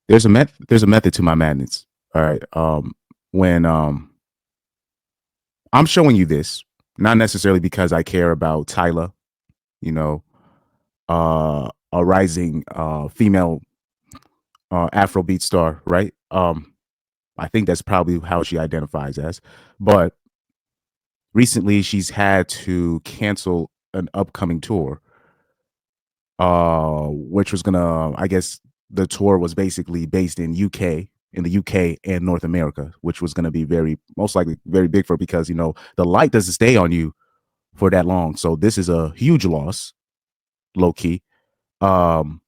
There's a method to my madness. All right. When I'm showing you this, not necessarily because I care about Tyla, you know, a rising female Afrobeat star, right? I think that's probably how she identifies as. But recently, she's had to cancel an upcoming tour, which was gonna, I guess, the tour was basically based in the UK and North America, which was gonna be very, most likely, very big for her because the light doesn't stay on you for that long. So this is a huge loss, low key. Um,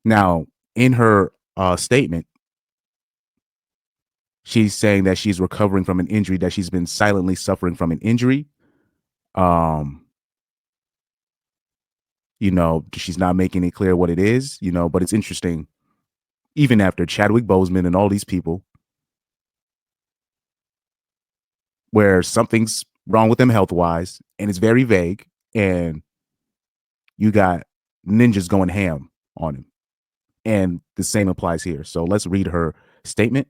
Now, in her statement, she's saying that she's recovering from an injury, that she's been silently suffering from an injury. Um, she's not making it clear what it is, but it's interesting. Even after Chadwick Boseman and all these people, where something's wrong with them health wise, and it's very vague, and you got ninjas going ham on him. And the same applies here. So let's read her statement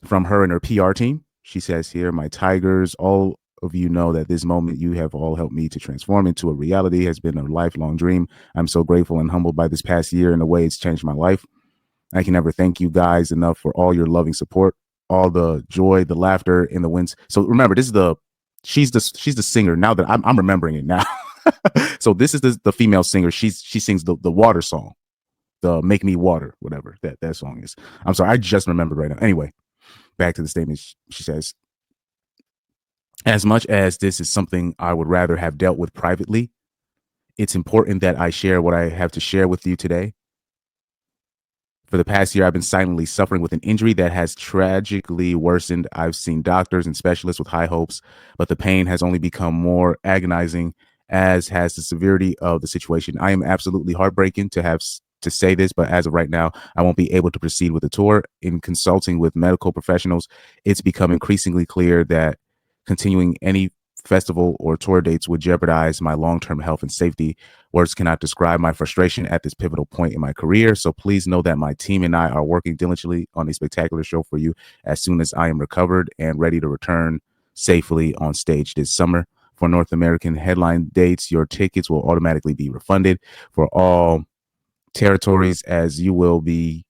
from her and her PR team. She says here, "My Tigers, all of you know that this moment you have all helped me to transform into a reality has been a lifelong dream. I'm so grateful and humbled by this past year and the way it's changed my life. I can never thank you guys enough for all your loving support, all the joy, the laughter, and the wins." So remember, this is she's the singer now that I'm remembering it now. So this is the female singer. She sings the water song, the "Make Me Water," whatever that song is. I'm sorry, I just remembered right now. Anyway, back to the statement. She says, "As much as this is something I would rather have dealt with privately, it's important that I share what I have to share with you today. For the past year, I've been silently suffering with an injury that has tragically worsened. I've seen doctors and specialists with high hopes, but the pain has only become more agonizing, as has the severity of the situation. I am absolutely heartbroken to have to say this, but as of right now, I won't be able to proceed with the tour. In consulting with medical professionals, it's become increasingly clear that continuing any festival or tour dates would jeopardize my long-term health and safety. Words cannot describe my frustration at this pivotal point in my career. So please know that my team and I are working diligently on a spectacular show for you as soon as I am recovered and ready to return safely on stage this summer. For North American headline dates, your tickets will automatically be refunded for all territories, as you will be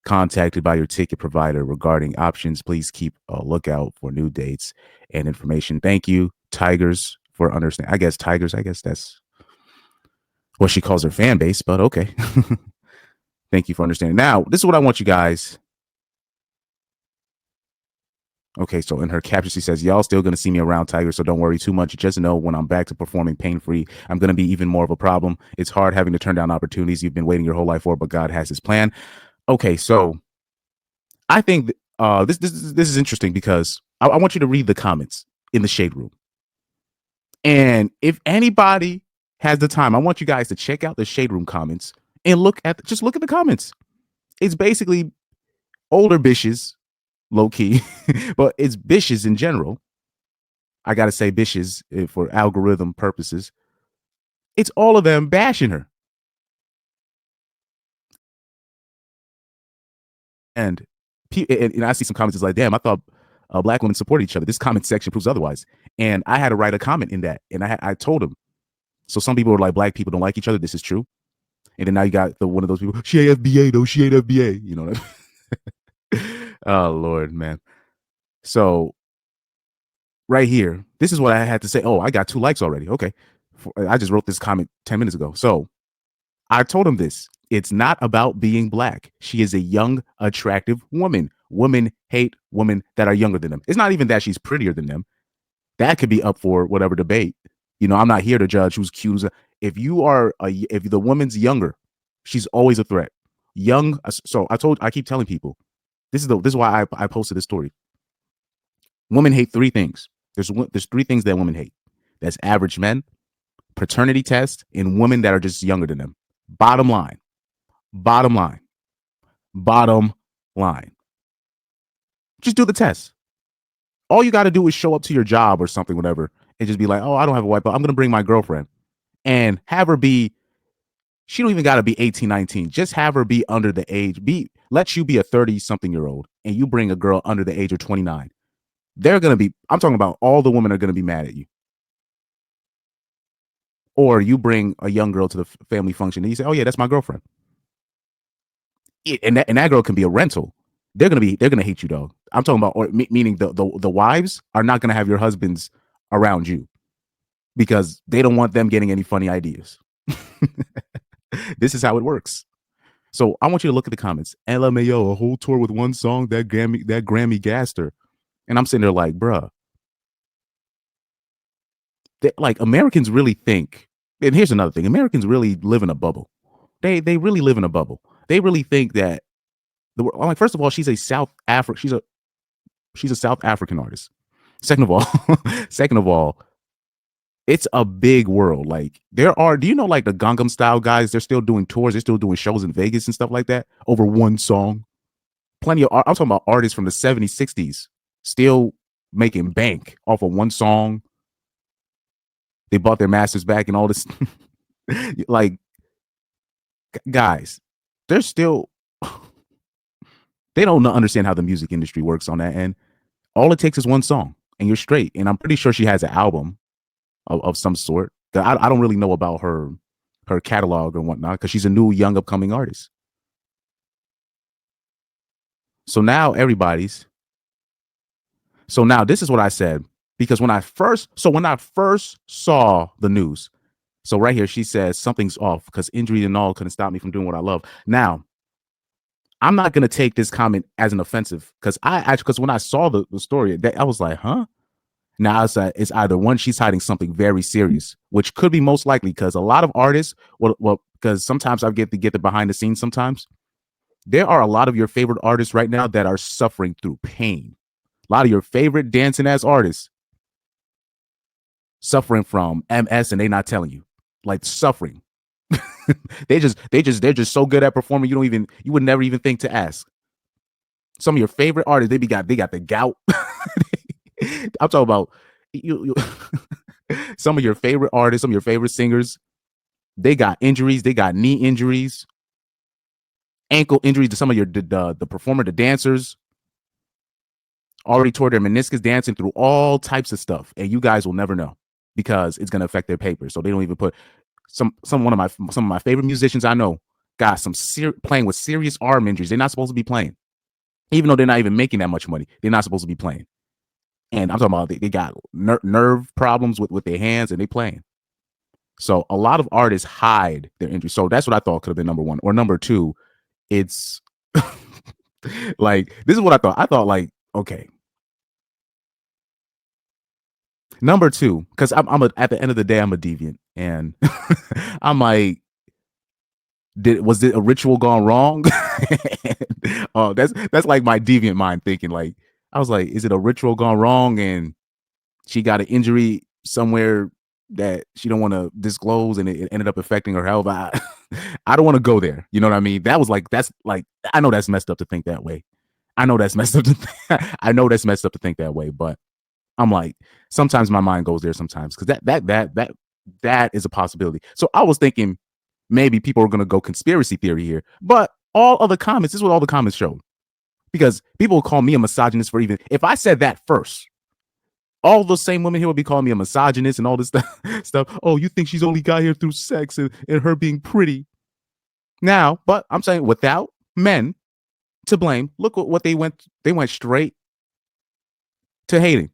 contacted by your ticket provider regarding options. Please keep a lookout for new dates and information. Thank you, Tigers, for understanding. I guess Tigers, I guess that's what she calls her fan base, but okay." Thank you for understanding. Now, this is what I want you guys. Okay, so in her caption, she says, "Y'all still gonna see me around, Tiger, so don't worry too much. Just know when I'm back to performing pain-free, I'm gonna be even more of a problem. It's hard having to turn down opportunities you've been waiting your whole life for, but God has his plan." Okay, so I think this is interesting because I want you to read the comments in the shade room. And if anybody has the time, I want you guys to check out the shade room comments and look at the comments. It's basically older bitches, low key, but it's bitches in general. I gotta say bitches for algorithm purposes. It's all of them bashing her. And I see some comments that's like, "Damn, I thought black women support each other." This comment section proves otherwise. And I had to write a comment in that, and I told them. So some people were like, "Black people don't like each other." This is true. And then now you got one of those people. "She ain't FBA though. She ain't FBA." You know. Oh Lord, man. So right here, this is what I had to say. Oh, I got 2 likes already. Okay, I just wrote this comment 10 minutes ago. So I told him this. It's not about being black. She is a young, attractive woman. Women hate women that are younger than them. It's not even that she's prettier than them. That could be up for whatever debate. I'm not here to judge who's cute. If the woman's younger, she's always a threat. Young. So I keep telling people, this is why I posted this story. Women hate 3 things. There's 3 things that women hate. That's average men, paternity tests, and women that are just younger than them. Bottom line. Bottom line. Bottom line. Just do the test. All you got to do is show up to your job or something, whatever, and just be like, "Oh, I don't have a wife, but I'm going to bring my girlfriend," and have her be She don't even got to be 18, 19. Just have her be under the age. Let you be a 30-something-year-old and you bring a girl under the age of 29. They're going to be, I'm talking about all the women are going to be mad at you. Or you bring a young girl to the family function and you say, "Oh yeah, that's my girlfriend." And that girl can be a rental. They're gonna hate you, dog. I'm talking about, or meaning the wives are not gonna have your husbands around you because they don't want them getting any funny ideas. This is how it works. So I want you to look at the comments. LMAO, a whole tour with one song, that Grammy gassed her. And I'm sitting there like, bruh, like Americans really think, and here's another thing, Americans really live in a bubble. They really live in a bubble. They really think that like, first of all, she's a South African artist. Second of all, second of all, it's a big world. Like do you know like the Gangnam Style guys? They're still doing tours. They're still doing shows in Vegas and stuff like that over one song. Plenty of, I'm talking about artists from the 70s, 60s, still making bank off of one song. They bought their masters back and all this. Like, guys, they're still, they don't understand how the music industry works on that end. All it takes is one song and you're straight. And I'm pretty sure she has an album of some sort. I don't really know about her catalog or whatnot because she's a new young upcoming artist. So now this is what I said, because when I first saw the news, so right here she says something's off because injury and all couldn't stop me from doing what I love. Now, I'm not gonna take this comment as an offensive because when I saw the story, I was like, huh? Now it's either one, she's hiding something very serious, which could be most likely because a lot of artists, well, because sometimes I get the behind the scenes. Sometimes there are a lot of your favorite artists right now that are suffering through pain. A lot of your favorite dancing ass artists suffering from MS and they not telling you, like suffering. they're just so good at performing. You would never even think to ask. Some of your favorite artists, they got the gout. I'm talking about you some of your favorite artists, some of your favorite singers, they got injuries, they got knee injuries, ankle injuries to some of the performer, the dancers, already tore their meniscus dancing through all types of stuff. And you guys will never know because it's going to affect their papers. So they don't even put some of my favorite musicians I know got some playing with serious arm injuries. They're not supposed to be playing. Even though they're not even making that much money, they're not supposed to be playing. And I'm talking about they got nerve problems with their hands and they playing. So a lot of artists hide their injuries. So that's what I thought could have been number one. Or number two, it's like, this is what I thought. I thought like, okay. Number two, because at the end of the day, I'm a deviant. And I'm like, was it a ritual gone wrong? Oh, that's like my deviant mind thinking. Like, I was like, is it a ritual gone wrong and she got an injury somewhere that she don't want to disclose and it ended up affecting her health? I don't want to go there. You know what I mean? That's like, I know that's messed up to think that way. I know that's messed up to think that way, but I'm like, sometimes my mind goes there sometimes because that is a possibility. So I was thinking maybe people are going to go conspiracy theory here, but all other comments, this is what all the comments showed, because people will call me a misogynist for even, if I said that first, all those same women here would be calling me a misogynist and all this stuff. Oh, you think she's only got here through sex and her being pretty now, but I'm saying without men to blame, look what they went straight to hating.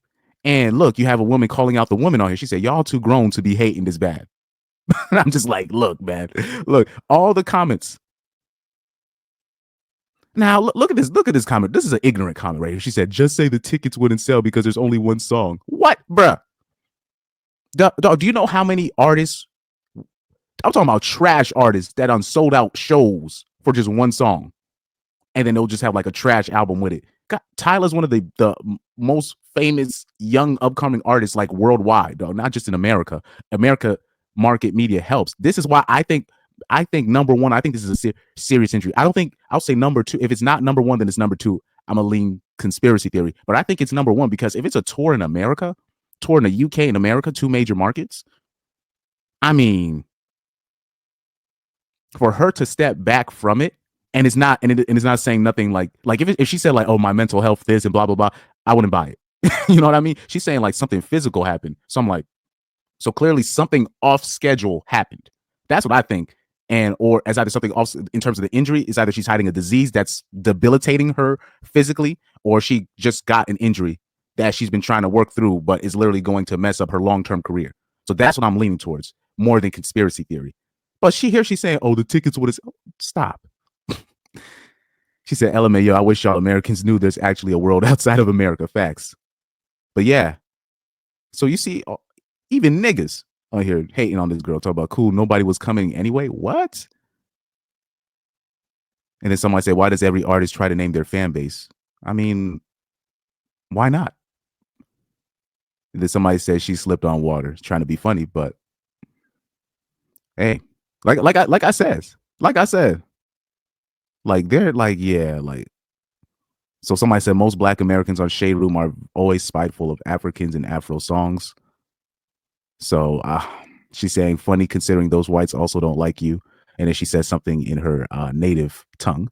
And look, you have a woman calling out the woman on here. She said, y'all too grown to be hating this bad. I'm just like, look, man, look, all the comments. Now, look at this comment. This is an ignorant comment right here. She said, just say the tickets wouldn't sell because there's only one song. What, bruh? Dog, do you know how many artists, I'm talking about trash artists that sold out shows for just one song? And then they'll just have like a trash album with it. God, Tyla's one of the most famous young upcoming artists like worldwide, though, not just in America. America market media helps. This is why I think number one, I think this is a serious injury. I'll say number two. If it's not number one, then it's number two. I'm a lean conspiracy theory, but I think it's number one because if it's a tour in America, tour in the UK and America, two major markets, I mean, for her to step back from it, and it's not saying nothing like if she said like, oh, my mental health this and blah blah blah, I wouldn't buy it. You know what I mean? She's saying like something physical happened. So I'm like, so clearly something off schedule happened. That's what I think. And or as either something off in terms of the injury is either she's hiding a disease that's debilitating her physically, or she just got an injury that she's been trying to work through, but is literally going to mess up her long-term career. So that's what I'm leaning towards more than conspiracy theory. But she's saying, oh, the tickets would have stop. She said, LMAO, I wish y'all Americans knew there's actually a world outside of America. Facts. But yeah. So you see, even niggas on here hating on this girl, talk about cool, nobody was coming anyway. What? And then somebody say, why does every artist try to name their fan base? I mean, why not? And then somebody says she slipped on water, trying to be funny, but hey, like I said, like they're like, yeah, like. So somebody said most Black Americans on Shade Room are always spiteful of Africans and Afro songs. So she's saying funny considering those whites also don't like you. And then she says something in her native tongue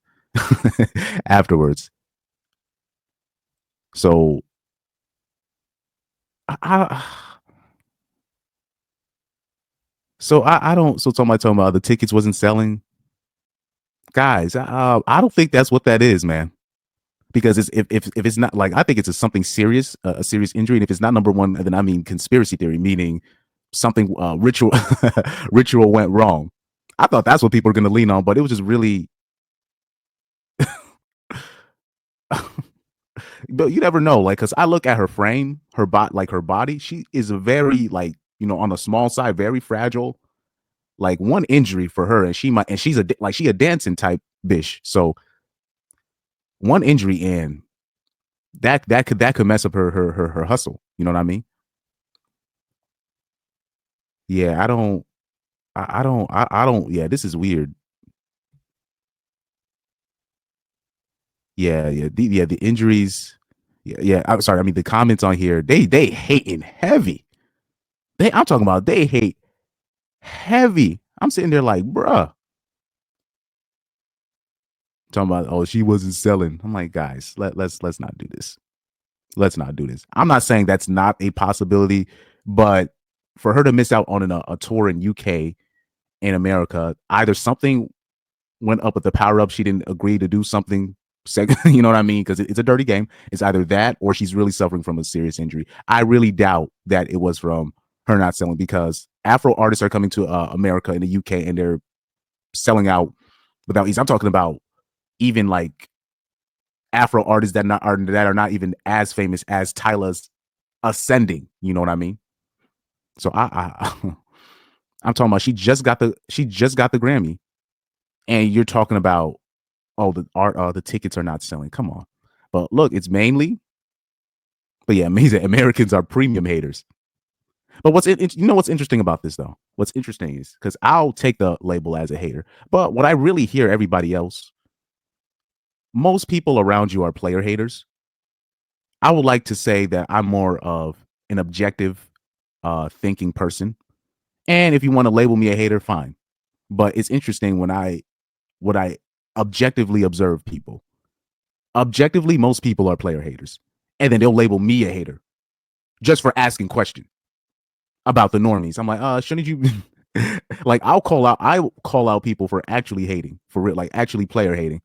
afterwards. So I don't. So somebody talking about the tickets wasn't selling. Guys, I don't think that's what that is, man. Because if it's not like, I think it's something serious, a serious injury, and if it's not number one, then I mean conspiracy theory, meaning something ritual went wrong. I thought that's what people are going to lean on, but it was just really. But you never know, like, because I look at her frame, her body, she is a very like, on the small side, very fragile. Like one injury for her, and she's a dancing type bitch. So one injury in that could mess up her hustle. You know what I mean? Yeah, I don't. Yeah, this is weird. Yeah, the injuries. Yeah. I'm sorry. I mean, the comments on here, they hating heavy. I'm talking about they hate heavy. I'm sitting there like, bruh. Talking about, oh, she wasn't selling. I'm like, guys, let's not do this. Let's not do this. I'm not saying that's not a possibility, but for her to miss out on a tour in UK, in America, either something went up with the power up, she didn't agree to do something. You know what I mean? Because it's a dirty game. It's either that or she's really suffering from a serious injury. I really doubt that it was from her not selling, because Afro artists are coming to America in the UK and they're selling out without ease. I'm talking about even like Afro artists that are not even as famous as Tyla's ascending. You know what I mean? So I'm talking about she just got the Grammy, and you're talking about, oh, the tickets are not selling. Come on. But look, it's mainly, but yeah, amazing. Americans are premium haters. But what's interesting about this though? What's interesting is, because I'll take the label as a hater, but what I really hear everybody else, most people around you are player haters. I would like to say that I'm more of an objective thinking person. And if you want to label me a hater, fine. But it's interesting when I objectively observe people. Objectively, most people are player haters. And then they'll label me a hater just for asking questions about the normies. I'm like, shouldn't you like I call out people for actually hating, for real, like actually player hating.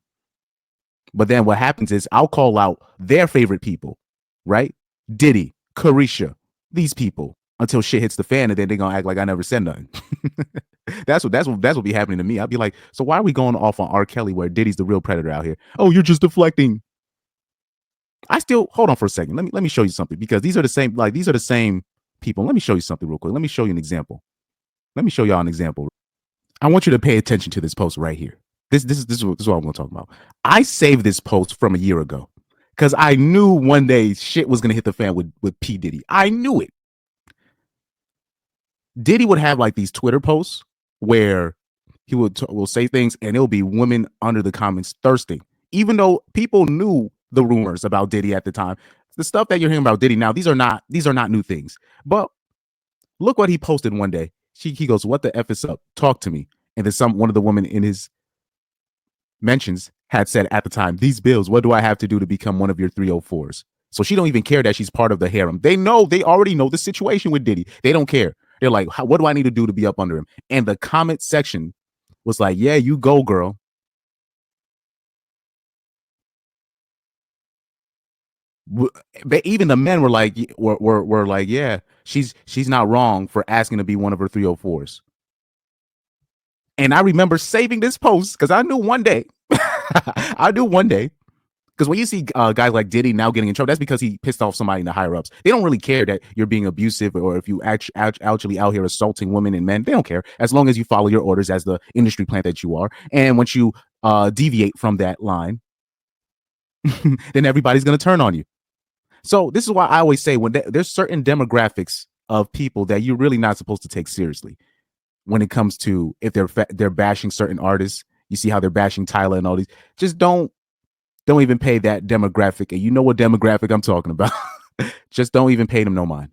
But then what happens is I'll call out their favorite people, right? Diddy, Carisha, these people, until shit hits the fan, and then they're gonna act like I never said nothing. That's what be happening to me. I'll be like, so why are we going off on R. Kelly where Diddy's the real predator out here? Oh, you're just deflecting. I still hold on for a second. Let me show you something, because these are the same people. Let me show you something real quick. Let me show you an example. Let me show y'all an example. I want you to pay attention to this post right here. This is what I'm going to talk about. I saved this post from a year ago because I knew one day shit was going to hit the fan with P. Diddy. I knew it. Diddy would have like these Twitter posts where he will say things, and it'll be women under the comments thirsting, even though people knew the rumors about Diddy at the time. The stuff that you're hearing about Diddy now, these are not new things. But look what he posted one day. He goes, "What the F is up? Talk to me." And then one of the women in his mentions had said at the time, these bills, what do I have to do to become one of your 304s? So she don't even care that she's part of the harem. They already know the situation with Diddy. They don't care. They're like, what do I need to do to be up under him? And the comment section was like, yeah, you go, girl. But even the men were like, were like, yeah, she's not wrong for asking to be one of her 304s. And I remember saving this post because I knew one day, because when you see guys like Diddy now getting in trouble, that's because he pissed off somebody in the higher ups. They don't really care that you're being abusive or if you actually out here assaulting women and men. They don't care as long as you follow your orders as the industry plant that you are. And once you deviate from that line, then everybody's going to turn on you. So this is why I always say when there's certain demographics of people that you're really not supposed to take seriously when it comes to if they're bashing certain artists. You see how they're bashing Tyla and all these. Just don't even pay that demographic. And you know what demographic I'm talking about. Just don't even pay them no mind.